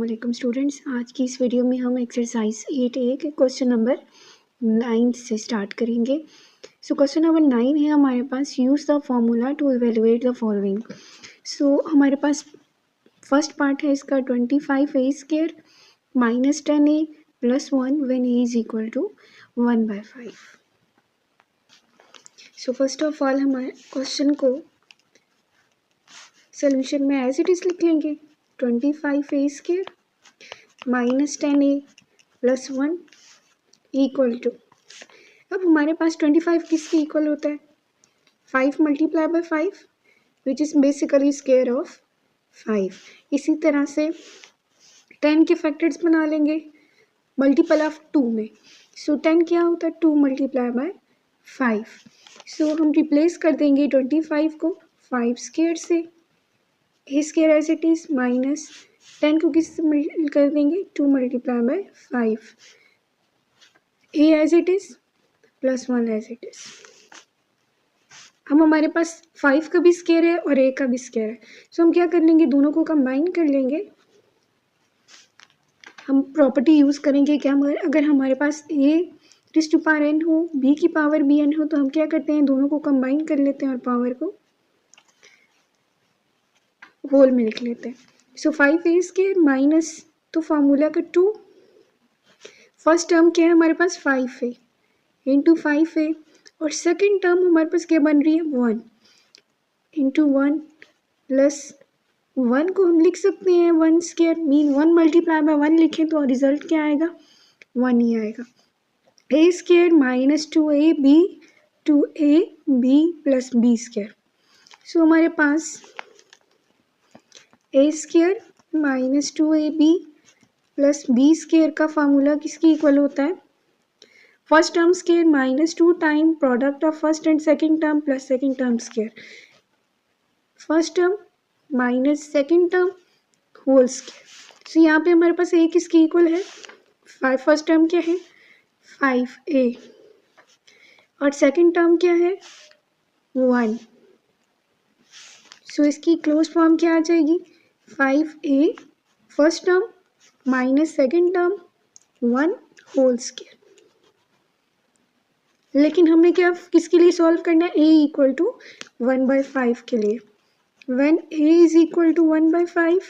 अस्सलामुअलैकुम स्टूडेंट्स। आज की इस वीडियो में हम एक्सरसाइज 8A के क्वेश्चन नंबर 9 से स्टार्ट करेंगे। सो क्वेश्चन नंबर 9 है हमारे पास, use the formula to evaluate the following. So हमारे पास फर्स्ट पार्ट है इसका 25a² minus 10a plus 1 when a is equal to 1/5। So first of all हमारे क्वेश्चन को सोल्यूशन में एज इट इज लिख लेंगे। 25a² minus 10a plus 1 equal to, अब हमारे पास 25 किसके इक्वल होता है? 5 multiply by 5 which is basically square of 5। इसी तरह से 10 के फैक्टर्स बना लेंगे मल्टीपल ऑफ 2 में। सो 10 क्या होता है? 2 मल्टीप्लाई बाय 5। सो हम रिप्लेस कर देंगे 25 को 5 स्क्वायर से, a square as it is minus 10 को किससे मल्टीप्लाई कर देंगे? 2 multiply by 5, a as it is plus 1 as it is. हम हमारे पास 5 का भी स्क्वायर है और ए का भी स्क्वायर है। सो हम क्या कर लेंगे? दोनों को कंबाइन कर लेंगे। हम प्रॉपर्टी यूज़ करेंगे कि हम अगर हमारे पास ए रेज़ टू पावर n हो, b की पावर bn हो, तो हम क्या करते हैं? दोनों को कंबाइन कर लेते हैं और पावर को होल में लिख लेते हैं। सो 5a² माइनस, तो फार्मूला का 2, फर्स्ट टर्म क्या है हमारे पास? 5a इंटू 5a, और सेकेंड टर्म हमारे पास क्या बन रही है? 1 इंटू 1 प्लस 1 को हम लिख सकते हैं 1 स्क्वायर, मीन 1 मल्टीप्लाई बाय 1 लिखें तो रिजल्ट क्या आएगा? 1 ही आएगा। a square minus 2ab 2ab plus b square. So हमारे पास a square minus 2ab plus b square का फार्मूला किसकी इक्वल होता है? First term square minus 2 time product of first and second term plus second term square, first term minus second term whole square. So यहाँ पे हमारे पास a किसकी equal है? 5, फर्स्ट टर्म क्या है? 5a, और सेकेंड टर्म क्या है? 1। सो इसकी क्लोज फॉर्म क्या आ जाएगी? 5a first term minus second term 1 whole square. लेकिन हमें क्या किसके लिए सॉल्व करना है? a इक्वल टू 1/5 के लिए। When a is equal to 1/5,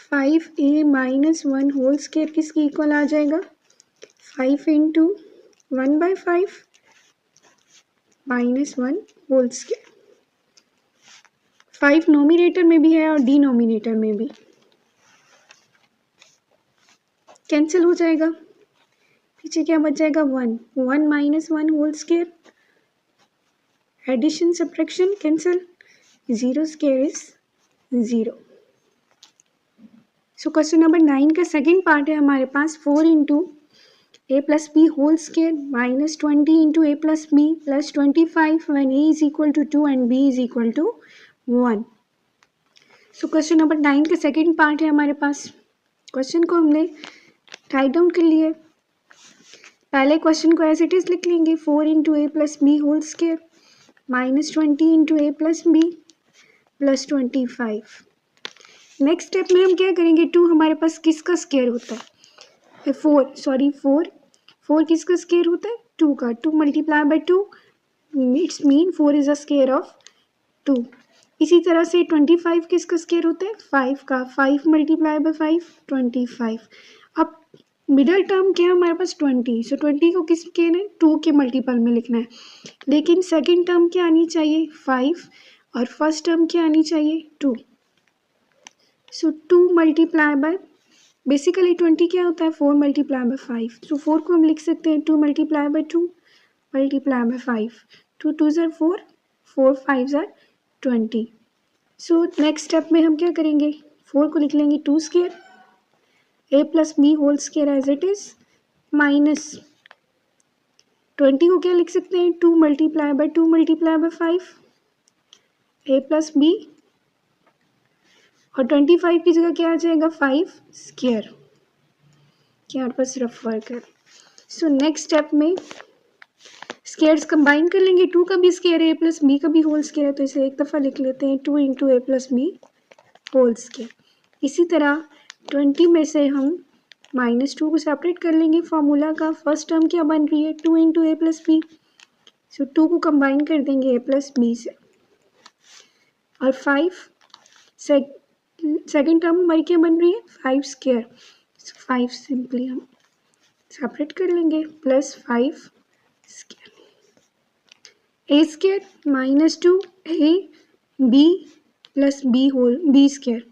5a minus 1 whole square किसकी इक्वल आ जाएगा? 5 into 1/5 minus 1 whole square. 5 denominator में भी है और डिनोमिनेटर में भी, कैंसिल हो जाएगा। पीछे क्या बच जाएगा? 1 minus 1 whole square, addition subtraction cancel, 0 square is 0। So question number 9 का सेकेंड पार्ट है हमारे पास, 4 into a plus b whole square minus 20 into a plus b plus 25 when a is equal to 2 and b is equal to 1। So question number 9 का second part है हमारे पास। Question को हमने write down कर लिए। पहले क्वेश्चन को as it is लिख लेंगे, 4 into a plus b whole square minus 20 into a plus b plus 25। Next step में हम क्या करेंगे? 2 हमारे पास किसका स्क्वायर होता है? 4 किसका स्क्वायर होता है? 2 का। 2 multiply by 2 it's mean 4 is a square of 2। इसी तरह से 25 किसका स्क्वायर होता है? 5 का। 5 मल्टीप्लाई बाय 5 25। अब मिडल टर्म क्या है हमारे पास? 20। सो 20 को किस के ने 2 के मल्टीपल में लिखना है। लेकिन सेकेंड टर्म क्या आनी चाहिए? 5, और फर्स्ट टर्म क्या आनी चाहिए? 2। सो 2 मल्टीप्लाई बाय, बेसिकली 20 क्या होता है? 4 मल्टीप्लाई बाय 5। सो 4 को हम लिख सकते हैं 2 मल्टीप्लाई बाय 2 मल्टीप्लाई बाय 5। 2 2 ज़र 4, 4 5 ज़र 20। सो नेक्स्ट स्टेप में हम क्या करेंगे? 4 को लिख लेंगे 2 square, a plus b whole square as it is, minus 20 को क्या लिख सकते हैं? 2 multiply by 2 multiply by 5, a plus b, और 25 की जगह क्या आ जाएगा? 5 स्क्वायर। क्या हमारे पास रफ वर्क है। सो नेक्स्ट स्टेप में स्क्वायर्स कंबाइन कर लेंगे। 2 का भी स्क्वायर है, a प्लस बी का भी होल स्क्वायर है, तो इसे एक दफ़ा लिख लेते हैं 2 into a plus b whole square. इसी तरह 20 में से हम -2 को सेपरेट कर लेंगे फॉर्मूला का। फर्स्ट टर्म क्या बन रही है 2 इंटू ए प्लस बी, सो 2 को कंबाइन कर देंगे ए प्लस बी से, और 5 सेकेंड टर्म हमारी क्या बन रही है 5 स्क्वायर, 5 सिंपली हम सेपरेट कर लेंगे plus 5 square, a square -2 a b plus b whole b square.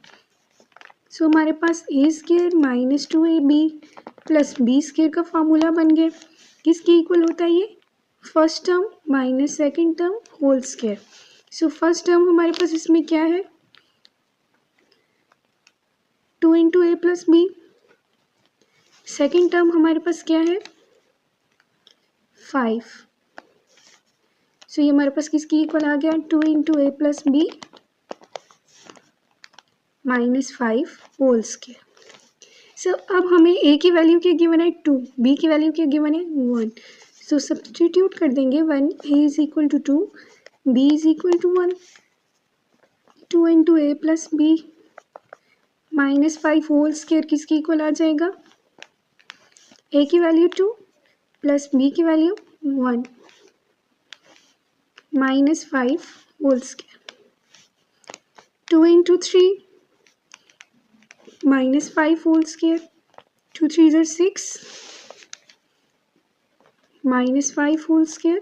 So हमारे पास a square -2 a b plus b square का फॉर्मूला बन गया। किसके इक्वल होता है ये, first term minus second term whole square. So first term हमारे पास इसमें क्या है 2 into a plus b, second term हमारे पास क्या है 5। सो ये हमारे पास किसकी इक्वल आ गया 2 into a plus b -5 whole square. सो अब हमें ए की वैल्यू क्या गिवन है 2, बी की वैल्यू क्या गिवन है 1। सो सब्स्टिट्यूट कर देंगे 1 a is equal to 2 b is equal to 1, 2 into a plus b -5 whole square किसकी इक्वल आ जाएगा, ए की वैल्यू 2 प्लस बी की value 1 -5 whole square, 2 into 3 -5 whole square, 2 3 are 6 -5 whole square,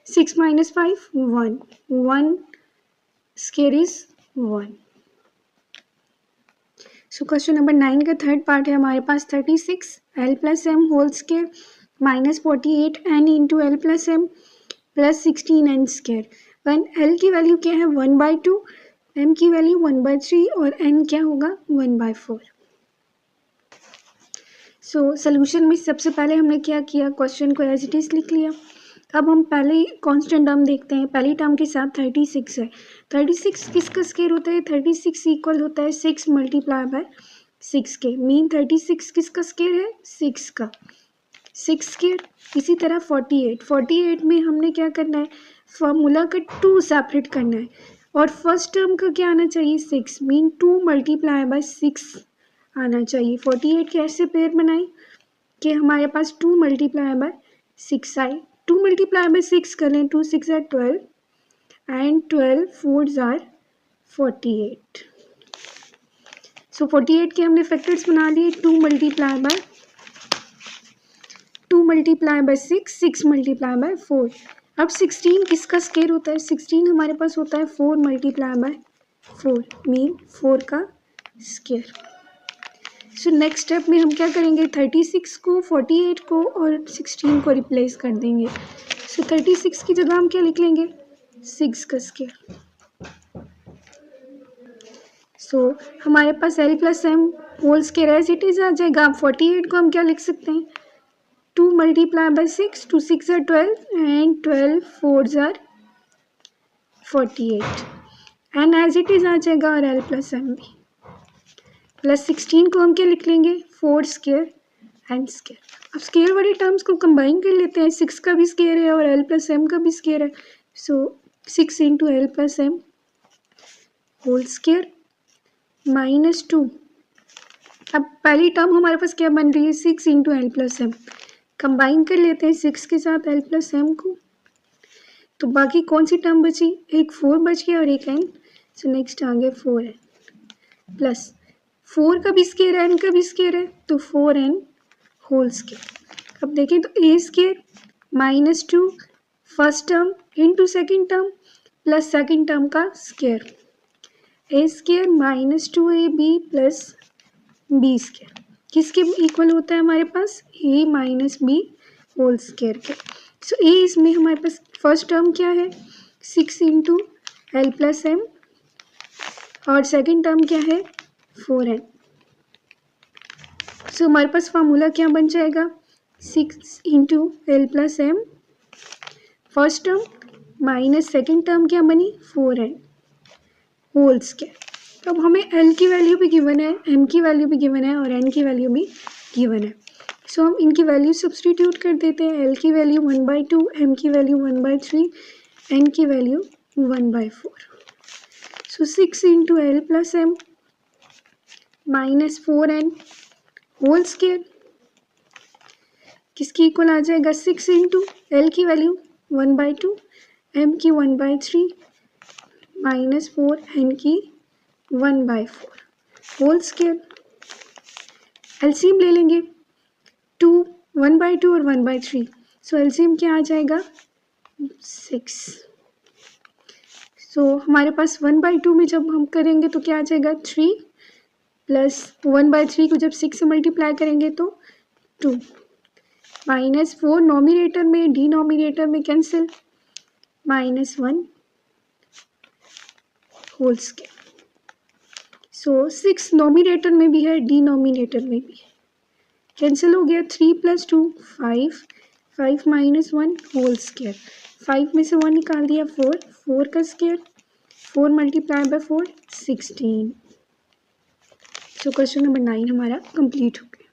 6 minus 5 1, 1 square is 1। So question number 9 का third part है हमारे पास 36 L plus m whole square -48 n into l plus m plus 16 n square. One l की वैल्यू क्या है 1/2, m की value 1/3 और एन क्या होगा 1/4। सो सोल्यूशन में सबसे पहले हमने क्या किया, क्वेश्चन को एज इट इज लिख लिया। अब हम पहले कांस्टेंट टर्म देखते हैं। पहली टर्म के साथ 36 है, 36 किसका स्क्वायर होता है 36 इक्वल होता है 6 मल्टीप्लाई बाय 6 के, मीन 36 किसका स्क्वायर है 6 का 6 स्क्वायर। इसी तरह 48 में हमने क्या करना है फॉर्मूला का 2 सेपरेट करना है, और फर्स्ट टर्म का क्या आना चाहिए 6, मीन 2 मल्टीप्लाई बाय 6 आना चाहिए। 48 कैसे पेयर बनाए कि हमारे पास 2 मल्टीप्लाई बाय 6 आए, 2 मल्टीप्लाई बाय 6 करें 2 6 are 12 एंड 12 4s are 48। सो 48 के हमने फैक्टर्स बना लिए 2 मल्टीप्लाई बाय 6, 6 मल्टीप्लाई बाय 4। अब 16 किसका स्क्वायर होता है 16 हमारे पास होता है 4 मल्टीप्लाई बाय 4, मीन 4 का स्क्वायर। सो नेक्स्ट स्टेप में हम क्या करेंगे 36 को 48 को और 16 को रिप्लेस कर देंगे। सो 36 की जगह हम क्या लिख लेंगे 6 का स्क्वायर। सो हमारे पास l plus m whole square as it is आ जाएगा। अब 48 को हम क्या लिख सकते हैं 2 multiply by 6, 2 6 are 12 and 12 4s are 48 and as it is आ जाएगा और एल प्लस एम भी। प्लस 16 को हम क्या लिख लेंगे 4 स्क्वायर एंड स्क्वायर। अब स्क्वायर वाले टर्म्स को कंबाइन कर लेते हैं, 6 का भी स्क्वायर है और एल प्लस एम का भी स्क्वायर है। So 6 into l plus m whole square -2। अब पहली टर्म हमारे पास क्या बन रही है 6 into l plus m, combine कर लेते हैं 6 के साथ एल प्लस एम को, तो बाकी कौन सी टर्म बची, एक 4 बच गया और एक एन। सो नेक्स्ट आ गया 4n प्लस 4 का भी स्क्वायर एन का भी स्क्वायर है तो 4n होल स्क्वायर। अब देखें तो a square -2 first term into second term plus second term का square, a square -2ab plus b square किसके इक्वल होता है हमारे पास a minus b whole square के। सो ए इसमें हमारे पास फर्स्ट टर्म क्या है 6 इंटू एल प्लस एम और सेकेंड टर्म क्या है 4n। सो हमारे पास फार्मूला क्या बन जाएगा 6 into l plus m first term minus second term क्या बनी 4n होल स्क्वायर। तो अब हमें एल की वैल्यू भी गिवन है, एम की वैल्यू भी गिवन है और एन की वैल्यू भी गिवन है। सो हम इनकी वैल्यू सब्स्टिट्यूट कर देते हैं। एल की वैल्यू 1/2, एम की वैल्यू 1/3, एन की value 1/4। So 6 into l plus m minus 4n whole square किसकी इक्वल आ जाएगा 6 इंटू एल की वैल्यू 1/2 एम की 1/3 माइनस 4n की 1/4 होल स्क्वायर। एलसीएम ले लेंगे 2 1/2 और 1/3 सो एलसीएम क्या आ जाएगा 6। सो हमारे पास 1/2 में जब हम करेंगे तो क्या आ जाएगा 3 प्लस 1/3 को जब 6 से मल्टीप्लाई करेंगे तो 2 माइनस 4 नॉमिनेटर में डिनोमिनेटर में कैंसिल -1 होल स्क्वायर। सो 6 नॉमिनेटर में भी है डिनोमिनेटर में भी है कैंसिल हो गया 3 + 2 5 5 - 1 होल स्क्वायर 5 में से 1 निकाल दिया 4 4 का स्क्वायर 4 × 4 16। सो क्वेश्चन नंबर 9 हमारा कंप्लीट हो गया।